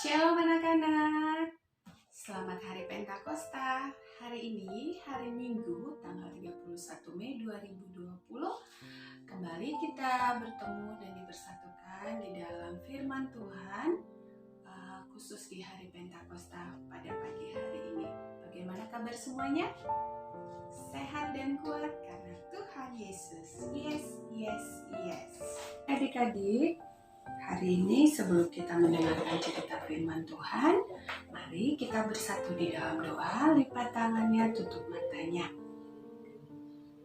Shalom anak-anak, selamat hari Pentakosta. Hari ini, hari Minggu, tanggal 31 Mei 2020. Kembali kita bertemu dan dipersatukan di dalam firman Tuhan, khusus di hari Pentakosta pada pagi hari ini. Bagaimana kabar semuanya? Sehat dan kuat karena Tuhan Yesus. Yes. Adik-adik, hari ini sebelum kita mendengarkan cerita firman Tuhan, mari kita bersatu di dalam doa, lipat tangannya, tutup matanya.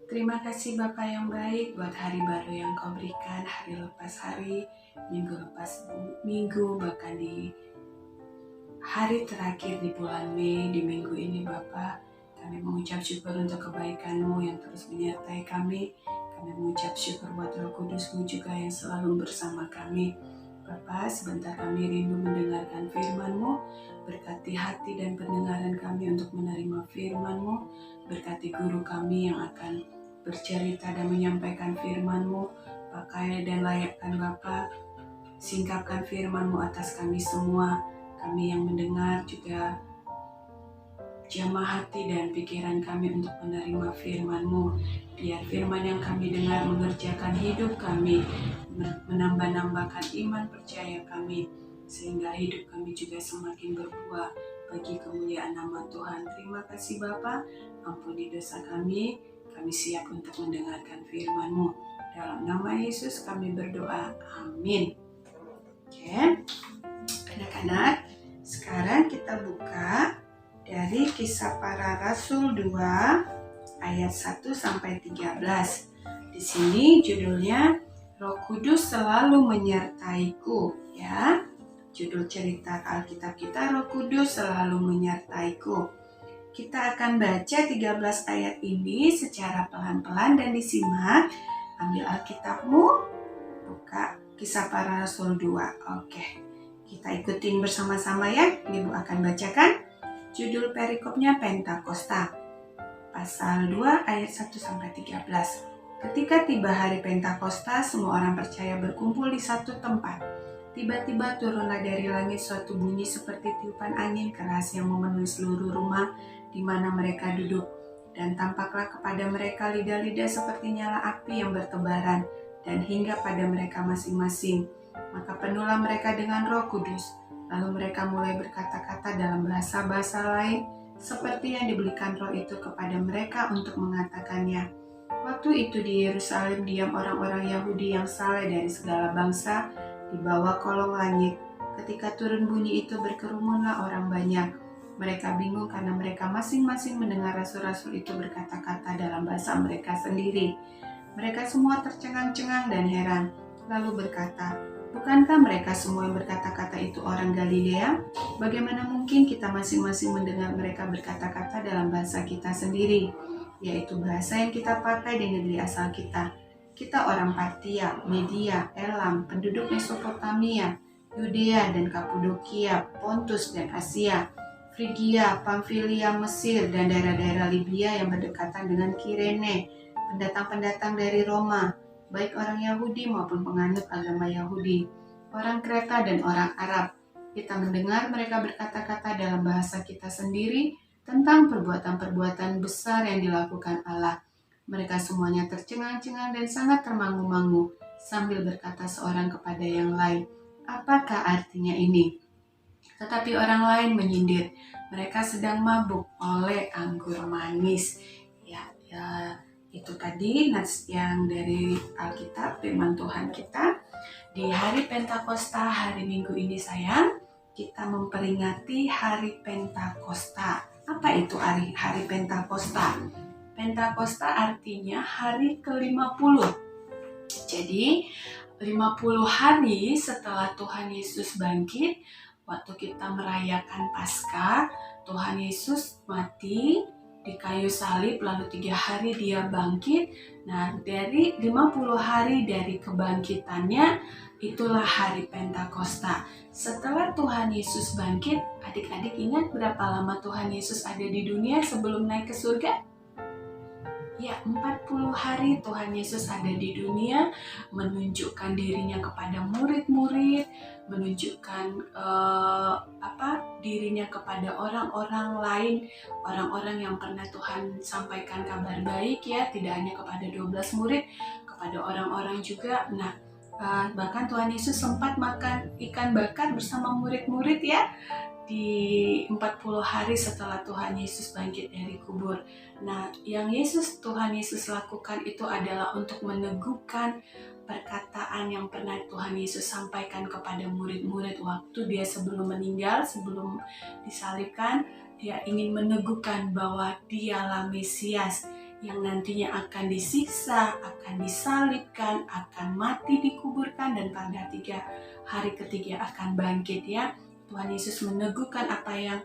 Terima kasih Bapa yang baik buat hari baru yang Kau berikan, hari lepas hari, minggu lepas minggu, bahkan di hari terakhir di bulan Mei, di minggu ini Bapa. Kami mengucap syukur untuk kebaikan-Mu yang terus menyertai kami. Kami mengucap syukur buat Roh Kudus-Mu juga yang selalu bersama kami. Bapa, sebentar kami rindu mendengarkan firman-Mu. Berkati hati dan pendengaran kami untuk menerima firman-Mu. Berkati guru kami yang akan bercerita dan menyampaikan firman-Mu. Pakai dan layakkan Bapa. Singkapkan firman-Mu atas kami semua. Kami yang mendengar juga jamah hati dan pikiran kami untuk menerima firman-Mu. Biar firman yang kami dengar mengerjakan hidup kami, menambah-nambahkan iman percaya kami, sehingga hidup kami juga semakin berbuah bagi kemuliaan nama Tuhan. Terima kasih Bapa, ampuni dosa kami siap untuk mendengarkan firman-Mu. Dalam nama Yesus kami berdoa, amin. Oke, anak-anak, sekarang kita buka dari Kisah Para Rasul 2 ayat 1 sampai 13. Di sini judulnya Roh Kudus selalu menyertaiku, ya. Judul cerita Alkitab kita, Roh Kudus selalu menyertaiku. Kita akan baca 13 ayat ini secara pelan-pelan dan disimak. Ambil Alkitabmu, buka Kisah Para Rasul 2. Oke, kita ikutin bersama-sama ya. Ibu akan bacakan. Judul perikopnya Pentakosta, pasal 2 ayat 1 sampai 13. Ketika tiba hari Pentakosta, semua orang percaya berkumpul di satu tempat. Tiba-tiba turunlah dari langit suatu bunyi seperti tiupan angin keras yang memenuhi seluruh rumah di mana mereka duduk. Dan tampaklah kepada mereka lidah-lidah seperti nyala api yang bertebaran dan hingga pada mereka masing-masing. Maka penuhlah mereka dengan Roh Kudus. Lalu mereka mulai berkata-kata dalam bahasa-bahasa lain seperti yang diberikan Roh itu kepada mereka untuk mengatakannya. Waktu itu di Yerusalem diam orang-orang Yahudi yang saleh dari segala bangsa di bawah kolong langit. Ketika turun bunyi itu berkerumunlah orang banyak. Mereka bingung karena mereka masing-masing mendengar rasul-rasul itu berkata-kata dalam bahasa mereka sendiri. Mereka semua tercengang-cengang dan heran, lalu berkata, "Bukankah mereka semua yang berkata-kata itu orang Galilea? Bagaimana mungkin kita masing-masing mendengar mereka berkata-kata dalam bahasa kita sendiri, yaitu bahasa yang kita pakai di negeri asal kita? Kita orang Partia, Media, Elam, penduduk Mesopotamia, Yudea dan Kapadokia, Pontus dan Asia, Frigia, Pamfilia, Mesir, dan daerah-daerah Libya yang berdekatan dengan Kirene, pendatang-pendatang dari Roma, baik orang Yahudi maupun penganut agama Yahudi, orang Kreta dan orang Arab. Kita mendengar mereka berkata-kata dalam bahasa kita sendiri tentang perbuatan-perbuatan besar yang dilakukan Allah. Mereka semuanya tercengang-cengang dan sangat termangu-mangu sambil berkata seorang kepada yang lain, "Apakah artinya ini?" Tetapi orang lain menyindir, "Mereka sedang mabuk oleh anggur manis." Ya, itu tadi nas yang dari Alkitab, firman Tuhan kita. Di hari Pentakosta, hari Minggu ini sayang, kita memperingati hari Pentakosta. Apa itu hari Pentakosta? Pentakosta artinya hari ke-50. Jadi 50 hari setelah Tuhan Yesus bangkit, waktu kita merayakan Paskah, Tuhan Yesus mati di kayu salib, lalu 3 hari dia bangkit. Nah, dari 50 hari dari kebangkitannya, itulah hari Pentakosta. Setelah Tuhan Yesus bangkit, adik-adik ingat berapa lama Tuhan Yesus ada di dunia sebelum naik ke surga? Ya, 40 hari Tuhan Yesus ada di dunia, menunjukkan dirinya kepada murid-murid, menunjukkan dirinya kepada orang-orang lain, orang-orang yang pernah Tuhan sampaikan kabar baik ya, tidak hanya kepada 12 murid, kepada orang-orang juga. Nah, bahkan Tuhan Yesus sempat makan ikan bakar bersama murid-murid ya, di 40 hari setelah Tuhan Yesus bangkit dari kubur. Nah, yang Tuhan Yesus lakukan itu adalah untuk meneguhkan perkataan yang pernah Tuhan Yesus sampaikan kepada murid-murid waktu dia sebelum meninggal, sebelum disalibkan. Dia ingin meneguhkan bahwa dialah Mesias yang nantinya akan disiksa, akan disalibkan, akan mati, dikuburkan, dan pada hari ketiga akan bangkit ya. Tuhan Yesus meneguhkan apa yang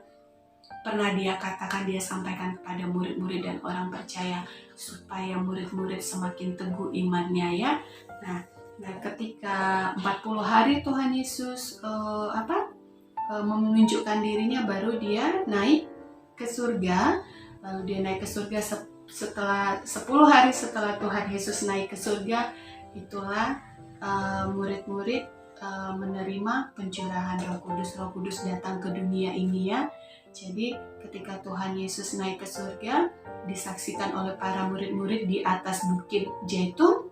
pernah dia katakan, dia sampaikan kepada murid-murid dan orang percaya, supaya murid-murid semakin teguh imannya ya. Nah ketika 40 hari Tuhan Yesus menunjukkan dirinya, baru dia naik ke surga. Lalu dia naik ke surga setelah 10 hari setelah Tuhan Yesus naik ke surga, itulah murid-murid menerima pencurahan Roh Kudus. Roh Kudus datang ke dunia ini ya. Jadi ketika Tuhan Yesus naik ke surga, disaksikan oleh para murid-murid di atas bukit Zaitun,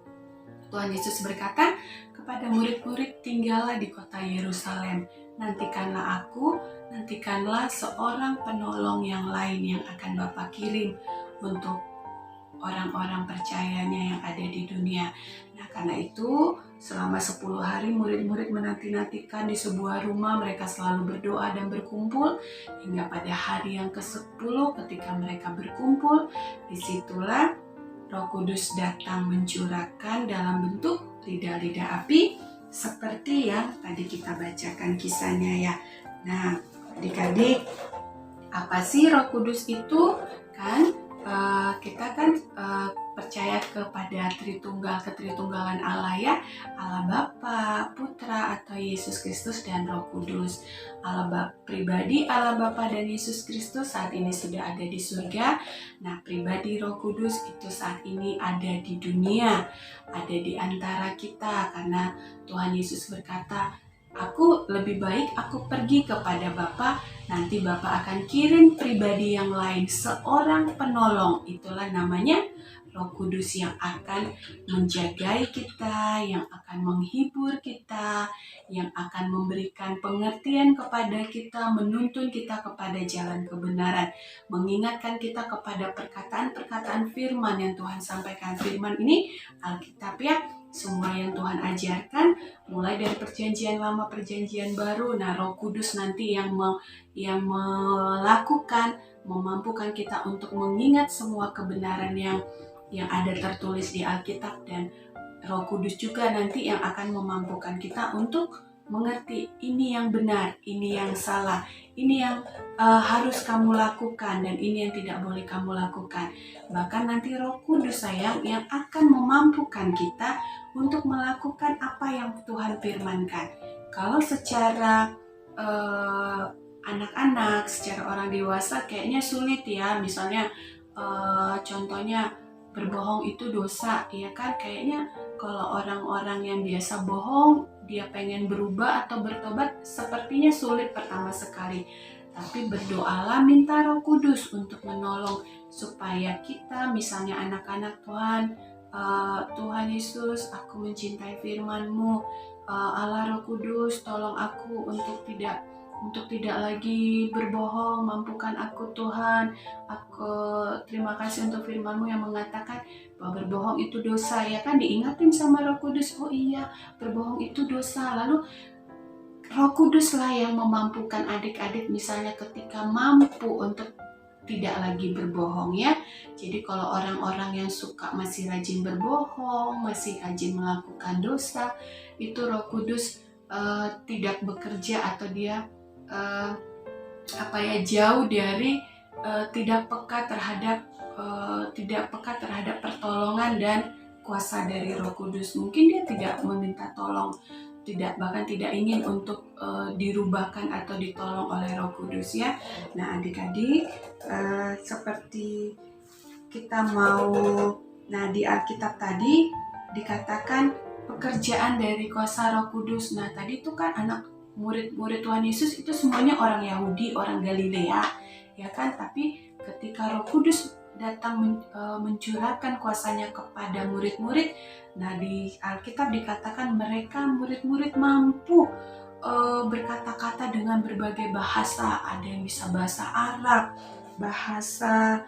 Tuhan Yesus berkata kepada murid-murid, tinggallah di kota Yerusalem, nantikanlah aku, nantikanlah seorang penolong yang lain yang akan Bapa kirim untuk orang-orang percayanya yang ada di dunia. Nah, karena itu selama 10 hari murid-murid menanti-nantikan di sebuah rumah, mereka selalu berdoa dan berkumpul, hingga pada hari yang ke-10 ketika mereka berkumpul, disitulah Roh Kudus datang mencurahkan dalam bentuk lidah-lidah api, seperti yang tadi kita bacakan kisahnya ya. Nah, adik-adik, apa sih Roh Kudus itu? Kita kan percaya kepada ketritunggalan Allah ya, Allah Bapa, Putra atau Yesus Kristus dan Roh Kudus. Allah pribadi, Allah Bapa dan Yesus Kristus saat ini sudah ada di surga. Nah, pribadi Roh Kudus itu saat ini ada di dunia, ada di antara kita, karena Tuhan Yesus berkata, aku lebih baik aku pergi kepada Bapa, nanti Bapa akan kirim pribadi yang lain, seorang penolong. Itulah namanya Roh Kudus yang akan menjagai kita, yang akan menghibur kita, yang akan memberikan pengertian kepada kita, menuntun kita kepada jalan kebenaran, mengingatkan kita kepada perkataan-perkataan firman yang Tuhan sampaikan. Firman ini Alkitab ya, semua yang Tuhan ajarkan mulai dari perjanjian lama, perjanjian baru. Nah, Roh Kudus nanti yang melakukan, memampukan kita untuk mengingat semua kebenaran yang ada tertulis di Alkitab, dan Roh Kudus juga nanti yang akan memampukan kita untuk mengerti ini yang benar, ini yang salah, ini yang harus kamu lakukan, dan ini yang tidak boleh kamu lakukan. Bahkan nanti Roh Kudus sayang yang akan memampukan kita untuk melakukan apa yang Tuhan firmankan. Kalau secara anak-anak, secara orang dewasa kayaknya sulit ya. Misalnya contohnya berbohong itu dosa, ya kan? Kayaknya kalau orang-orang yang biasa bohong, dia pengen berubah atau bertobat, sepertinya sulit pertama sekali. Tapi berdoalah, minta Roh Kudus untuk menolong supaya kita, misalnya anak-anak Tuhan, Tuhan Yesus, aku mencintai firman-Mu, Allah Roh Kudus, tolong aku untuk tidak lagi berbohong, mampukan aku Tuhan. Aku terima kasih untuk firman-Mu yang mengatakan bahwa berbohong itu dosa, ya kan? Diingatin sama Roh Kudus, oh iya, berbohong itu dosa. Lalu Roh Kuduslah yang memampukan adik-adik misalnya ketika mampu untuk tidak lagi berbohong ya. Jadi kalau orang-orang yang suka masih rajin berbohong, masih rajin melakukan dosa, itu Roh Kudus tidak bekerja, atau dia jauh dari tidak peka terhadap pertolongan dan kuasa dari Roh Kudus. Mungkin dia tidak meminta tolong, bahkan tidak ingin untuk dirubahkan atau ditolong oleh Roh Kudus ya. Nah, adik-adik, seperti kita mau, nah di Alkitab tadi dikatakan pekerjaan dari kuasa Roh Kudus. Nah tadi itu kan anak murid-murid Tuhan Yesus itu semuanya orang Yahudi, orang Galilea, ya kan? Tapi ketika Roh Kudus datang mencurahkan kuasanya kepada murid-murid, nah di Alkitab dikatakan mereka murid-murid mampu berkata-kata dengan berbagai bahasa. Ada yang bisa bahasa Arab, bahasa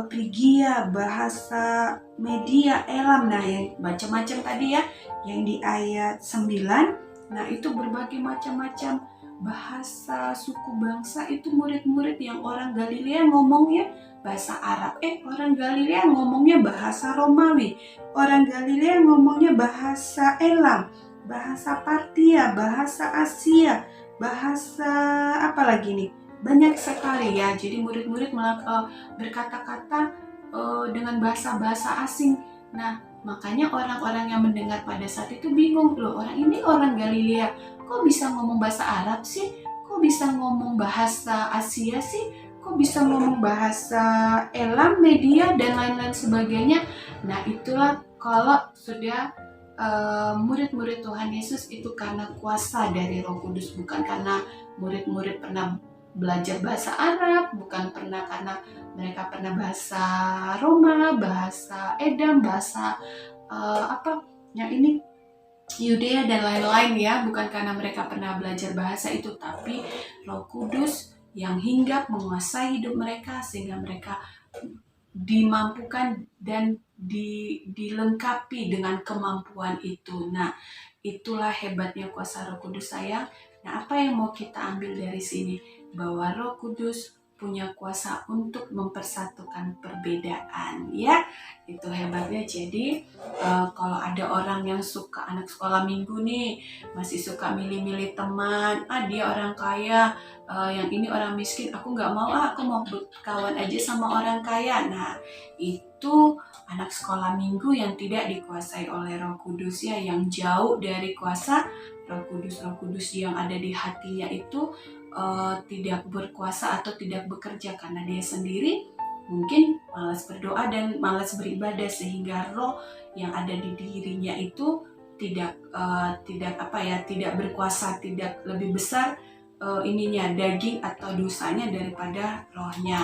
Prigia, bahasa Media, Elam, nah yang macam-macam tadi ya, yang di ayat 9, nah itu berbagai macam-macam bahasa suku bangsa. Itu murid-murid yang orang Galilea ngomongnya bahasa Arab, orang Galilea ngomongnya bahasa Romawi, orang Galilea ngomongnya bahasa Elam, bahasa Partia, bahasa Asia, bahasa apa lagi nih? Banyak sekali ya. Jadi murid-murid berkata-kata dengan bahasa-bahasa asing. Nah, makanya orang-orang yang mendengar pada saat itu bingung, loh orang ini orang Galilea, kok bisa ngomong bahasa Arab sih? Kok bisa ngomong bahasa Asia sih? Kok bisa ngomong bahasa Elam, Media, dan lain-lain sebagainya? Nah, itulah kalau sudah murid-murid Tuhan Yesus itu karena kuasa dari Roh Kudus, bukan karena murid-murid pernah belajar bahasa Arab, bukan karena mereka pernah bahasa Roma, bahasa Edom, bahasa yang ini Yudea dan lain-lain ya, bukan karena mereka pernah belajar bahasa itu, tapi Roh Kudus yang hinggap menguasai hidup mereka sehingga mereka dimampukan dan dilengkapi dengan kemampuan itu. Nah, itulah hebatnya kuasa Roh Kudus, sayang. Nah, apa yang mau kita ambil dari sini? Bahwa Roh Kudus punya kuasa untuk mempersatukan perbedaan, ya. Itu hebatnya. Jadi kalau ada orang yang suka, anak sekolah minggu nih, masih suka milih-milih teman, dia orang kaya, yang ini orang miskin, aku nggak mau, aku mau berkawan aja sama orang kaya. Nah, itu anak sekolah minggu yang tidak dikuasai oleh Roh Kudus, ya, yang jauh dari kuasa Roh Kudus. Roh Kudus yang ada di hatinya itu tidak berkuasa atau tidak bekerja karena dia sendiri mungkin malas berdoa dan malas beribadah, sehingga roh yang ada di dirinya itu tidak berkuasa, tidak lebih besar daging atau dosanya daripada rohnya,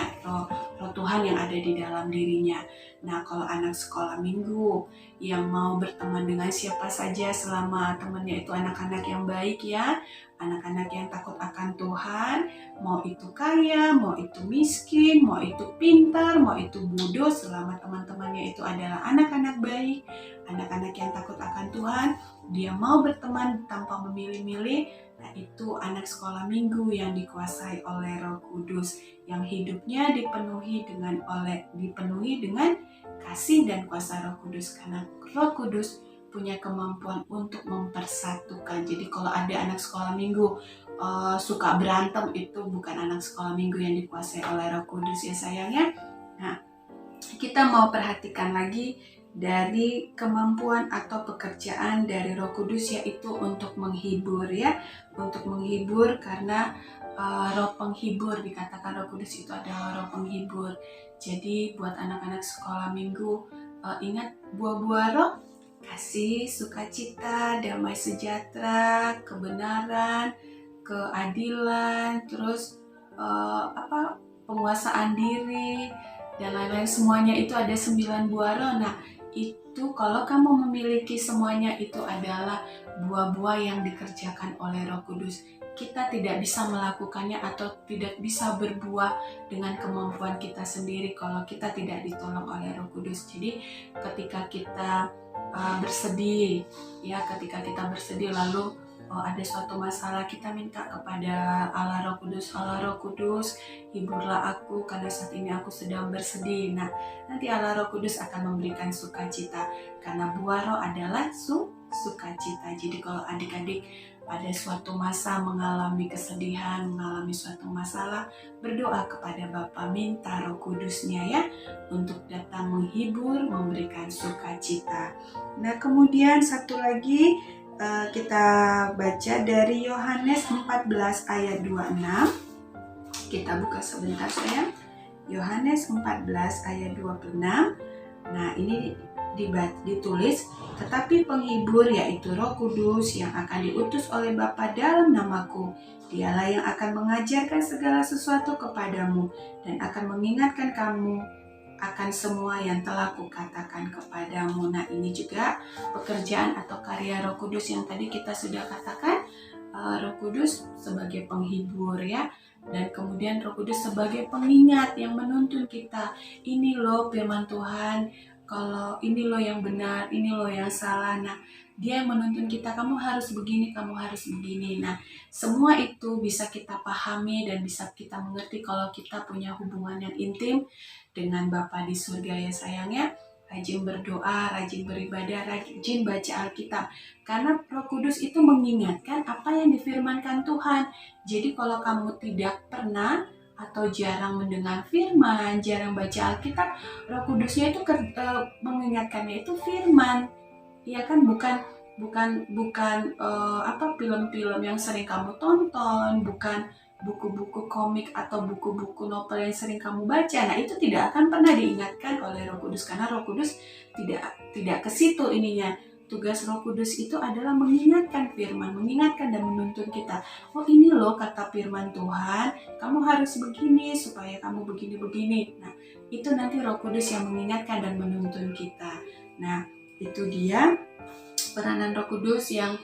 roh Tuhan yang ada di dalam dirinya. Nah, kalau anak sekolah minggu yang mau berteman dengan siapa saja selama temannya itu anak-anak yang baik, ya, anak-anak yang takut akan Tuhan, mau itu kaya, mau itu miskin, mau itu pintar, mau itu bodoh, selama teman-temannya itu adalah anak-anak baik, anak-anak yang takut akan Tuhan, dia mau berteman tanpa memilih-milih. Nah, itu anak sekolah minggu yang dikuasai oleh Roh Kudus, yang hidupnya dipenuhi dengan kasih dan kuasa Roh Kudus, karena Roh Kudus punya kemampuan untuk mempersatukan. Jadi kalau ada anak sekolah minggu suka berantem, itu bukan anak sekolah minggu yang dikuasai oleh Roh Kudus, ya sayangnya. Nah, kita mau perhatikan lagi dari kemampuan atau pekerjaan dari Roh Kudus, yaitu untuk menghibur, ya, untuk menghibur, karena roh penghibur, dikatakan Roh Kudus itu adalah roh penghibur. Jadi buat anak-anak sekolah minggu, ingat buah-buah roh: kasih, sukacita, damai sejahtera, kebenaran, keadilan, terus penguasaan diri, dan lain-lain. Semuanya itu ada 9 buah roh. Nah, itu kalau kamu memiliki semuanya, itu adalah buah-buah yang dikerjakan oleh Roh Kudus. Kita tidak bisa melakukannya atau tidak bisa berbuah dengan kemampuan kita sendiri kalau kita tidak ditolong oleh Roh Kudus. Jadi ketika kita bersedih, ya, ketika kita bersedih lalu ada suatu masalah, kita minta kepada Allah Roh Kudus, Allah Roh Kudus, hiburlah aku karena saat ini aku sedang bersedih. Nah, nanti Allah Roh Kudus akan memberikan sukacita, karena buah roh adalah sukacita. Jadi kalau adik-adik pada suatu masa mengalami kesedihan, mengalami suatu masalah, berdoa kepada Bapa, minta Roh Kudusnya, ya, untuk datang menghibur, memberikan sukacita. Nah, kemudian satu lagi kita baca dari Yohanes 14 ayat 26. Kita buka sebentar, sayang. Yohanes 14 ayat 26. Nah, ini ditulis, tetapi penghibur yaitu Roh Kudus yang akan diutus oleh Bapa dalam namaku, Dialah yang akan mengajarkan segala sesuatu kepadamu dan akan mengingatkan kamu akan semua yang telah kukatakan kepadamu. Nah, ini juga pekerjaan atau karya Roh Kudus yang tadi kita sudah katakan. Roh Kudus sebagai penghibur ya, dan kemudian Roh Kudus sebagai pengingat yang menuntun kita. Ini loh firman Tuhan, kalau ini loh yang benar, ini loh yang salah. Nah, dia yang menuntun kita, kamu harus begini, kamu harus begini. Nah, semua itu bisa kita pahami dan bisa kita mengerti kalau kita punya hubungan yang intim dengan Bapa di surga ya sayangnya. Rajin berdoa, rajin beribadah, rajin baca Alkitab. Karena Roh Kudus itu mengingatkan apa yang difirmankan Tuhan. Jadi kalau kamu tidak pernah atau jarang mendengar firman, jarang baca Alkitab, Roh Kudusnya itu mengingatkannya itu firman. Ya kan, bukan film-film yang sering kamu tonton, bukan buku-buku komik atau buku-buku novel yang sering kamu baca. Nah, itu tidak akan pernah diingatkan oleh Roh Kudus karena Roh Kudus tidak ke situ ininya. Tugas Roh Kudus itu adalah mengingatkan firman, mengingatkan dan menuntun kita. Oh, ini loh kata firman Tuhan, kamu harus begini supaya kamu begini-begini. Nah, itu nanti Roh Kudus yang mengingatkan dan menuntun kita. Nah, itu dia peranan Roh Kudus yang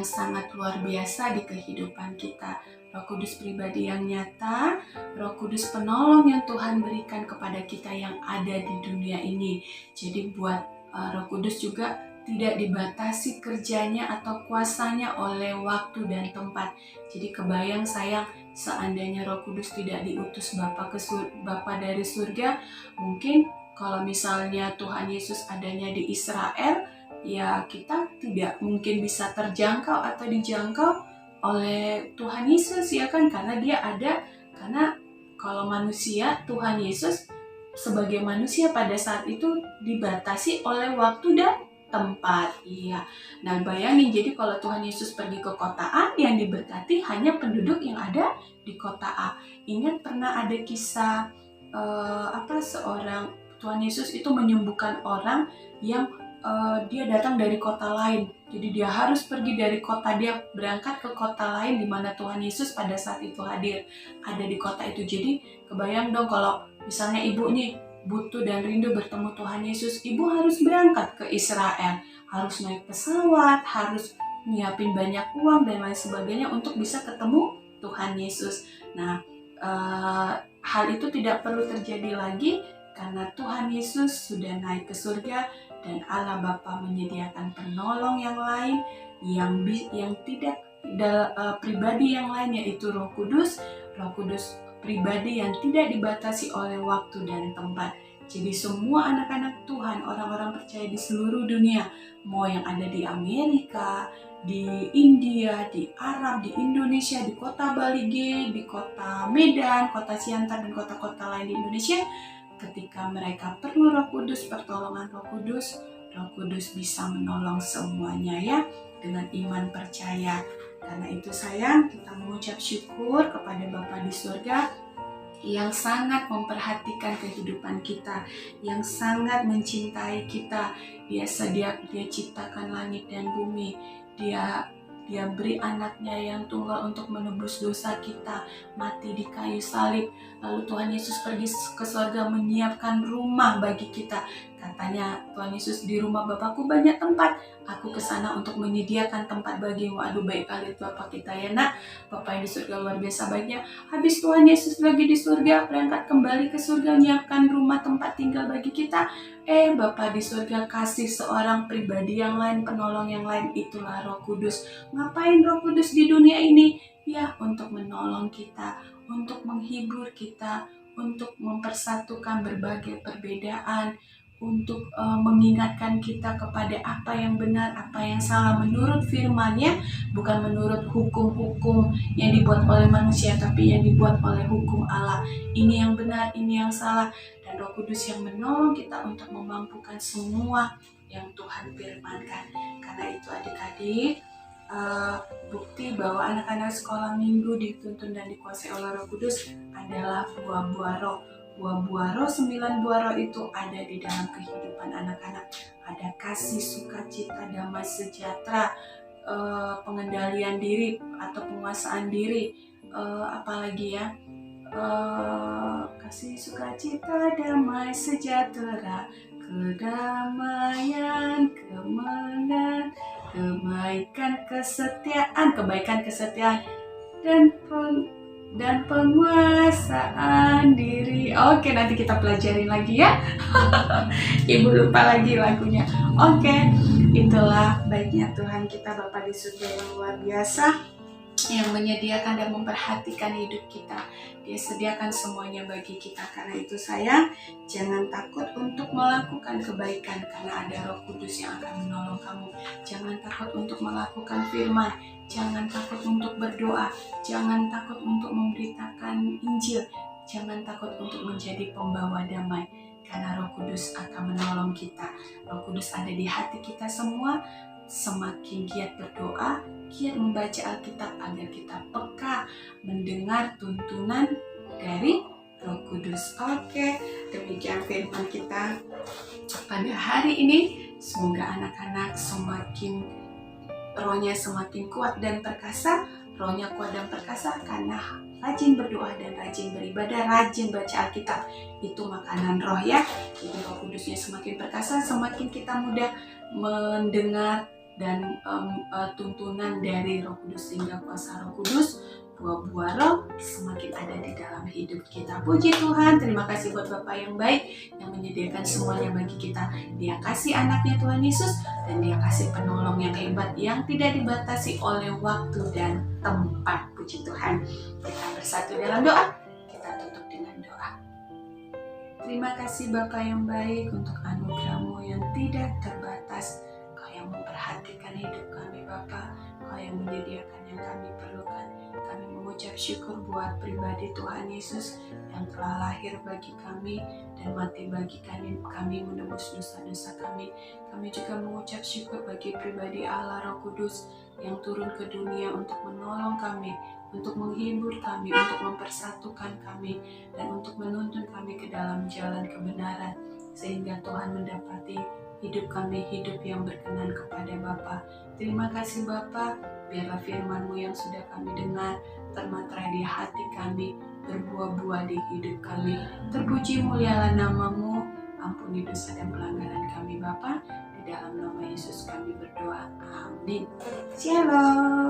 sangat luar biasa di kehidupan kita. Roh Kudus pribadi yang nyata, Roh Kudus penolong yang Tuhan berikan kepada kita yang ada di dunia ini. Jadi buat Roh Kudus juga tidak dibatasi kerjanya atau kuasanya oleh waktu dan tempat. Jadi kebayang sayang, seandainya Roh Kudus tidak diutus Bapa dari surga, mungkin kalau misalnya Tuhan Yesus adanya di Israel, ya kita tidak mungkin bisa terjangkau atau dijangkau oleh Tuhan Yesus ya kan, karena dia ada, karena kalau manusia, Tuhan Yesus sebagai manusia pada saat itu dibatasi oleh waktu dan tempat. Iya. Nah, bayangin, jadi kalau Tuhan Yesus pergi ke kota A, yang diberkati hanya penduduk yang ada di kota A. Ingat pernah ada kisah seorang Tuhan Yesus itu menyembuhkan orang yang dia datang dari kota lain. Jadi dia harus pergi dari kota, dia berangkat ke kota lain di mana Tuhan Yesus pada saat itu hadir, ada di kota itu. Jadi kebayang dong kalau misalnya ibu nih butuh dan rindu bertemu Tuhan Yesus, ibu harus berangkat ke Israel, harus naik pesawat, harus nyiapin banyak uang dan lain sebagainya untuk bisa ketemu Tuhan Yesus. Nah, hal itu tidak perlu terjadi lagi karena Tuhan Yesus sudah naik ke surga dan Allah Bapa menyediakan penolong yang lain yang tidak pribadi yang lain, yaitu Roh Kudus pribadi yang tidak dibatasi oleh waktu dan tempat. Jadi semua anak-anak Tuhan, orang-orang percaya di seluruh dunia, mau yang ada di Amerika, di India, di Arab, di Indonesia, di kota Balige, di kota Medan, kota Siantar, dan kota-kota lain di Indonesia, ketika mereka perlu Roh Kudus, pertolongan Roh Kudus bisa menolong semuanya ya, dengan iman percaya. Karena itu sayang, kita mengucap syukur kepada Bapa di surga yang sangat memperhatikan kehidupan kita, yang sangat mencintai kita. Dia ciptakan langit dan bumi. Dia beri anaknya yang tunggal untuk menebus dosa kita, mati di kayu salib. Lalu Tuhan Yesus pergi ke surga menyiapkan rumah bagi kita. Katanya Tuhan Yesus, di rumah Bapakku banyak tempat, aku kesana untuk menyediakan tempat bagimu. Aduh, baik kali itu Bapak kita ya nak. Bapak yang di surga luar biasa baiknya. Habis Tuhan Yesus lagi di surga, berangkat kembali ke surga, menyiapkan rumah tempat tinggal bagi kita. Bapa di surga kasih seorang pribadi yang lain, penolong yang lain, itulah Roh Kudus. Ngapain Roh Kudus di dunia ini? Ya, untuk menolong kita, untuk menghibur kita, untuk mempersatukan berbagai perbedaan, untuk mengingatkan kita kepada apa yang benar, apa yang salah menurut firman-Nya, bukan menurut hukum-hukum yang dibuat oleh manusia, tapi yang dibuat oleh hukum Allah. Ini yang benar, ini yang salah. Dan Roh Kudus yang menolong kita untuk memampukan semua yang Tuhan firmankan. Karena itu adik-adik, bukti bahwa anak-anak sekolah minggu dituntun dan dikuasai oleh Roh Kudus adalah buah-buah roh. Buah-buah roh, 9 buah roh itu ada di dalam kehidupan anak-anak. Ada kasih, sukacita, damai sejahtera, pengendalian diri atau penguasaan diri, apalagi ya, kasih, sukacita, damai sejahtera, kedamaian, kemenangan, kebaikan kesetiaan, dan penguasaan diri. Oke, nanti kita pelajarin lagi ya. Ibu lupa lagi lagunya. Oke, itulah baiknya Tuhan kita Bapa di surga yang luar biasa, yang menyediakan dan memperhatikan hidup kita. Dia sediakan semuanya bagi kita. Karena itu sayang, jangan takut untuk melakukan kebaikan, karena ada Roh Kudus yang akan menolong kamu. Jangan takut untuk melakukan firman, jangan takut untuk berdoa, jangan takut untuk memberitakan Injil, jangan takut untuk menjadi pembawa damai, karena Roh Kudus akan menolong kita. Roh Kudus ada di hati kita semua. Semakin giat berdoa, giat membaca Alkitab agar kita peka mendengar tuntunan dari Roh Kudus. Oke, demikian firman kita pada hari ini. Semoga anak-anak rohnya semakin kuat dan perkasa. Rohnya kuat dan perkasa karena rajin berdoa dan rajin beribadah, rajin baca Alkitab. Itu makanan roh ya. Jadi Roh Kudusnya semakin perkasa, semakin kita mudah mendengar dan tuntunan dari Roh Kudus, sehingga kuasa Roh Kudus, buah-buah roh semakin ada di dalam hidup kita. Puji Tuhan, terima kasih buat Bapa yang baik yang menyediakan semuanya bagi kita. Dia kasih anaknya Tuhan Yesus, dan dia kasih penolong yang hebat yang tidak dibatasi oleh waktu dan tempat. Puji Tuhan. Kita bersatu dalam doa. Kita tutup dengan doa. Terima kasih Bapa yang baik untuk anugerah-Mu yang tidak terbatas. Kau yang memperhatikan hidup kami Bapa, Kau yang menyediakan yang kami perlukan. Kami mengucap syukur buat pribadi Tuhan Yesus yang telah lahir bagi kami dan mati bagi kami menebus dosa-dosa kami. Kami juga mengucap syukur bagi pribadi Allah Roh Kudus yang turun ke dunia untuk menolong kami, untuk menghibur kami, untuk mempersatukan kami, dan untuk menuntun kami ke dalam jalan kebenaran, sehingga Tuhan mendapati hidup kami hidup yang berkenan kepada Bapa. Terima kasih Bapa, biarlah firman-Mu yang sudah kami dengar termaterai di hati kami, berbuah-buah di hidup kami. Terpuji mulialah nama-Mu, ampuni dosa dan pelanggaran kami Bapa. Di dalam nama Yesus kami berdoa. Amin. Shalom.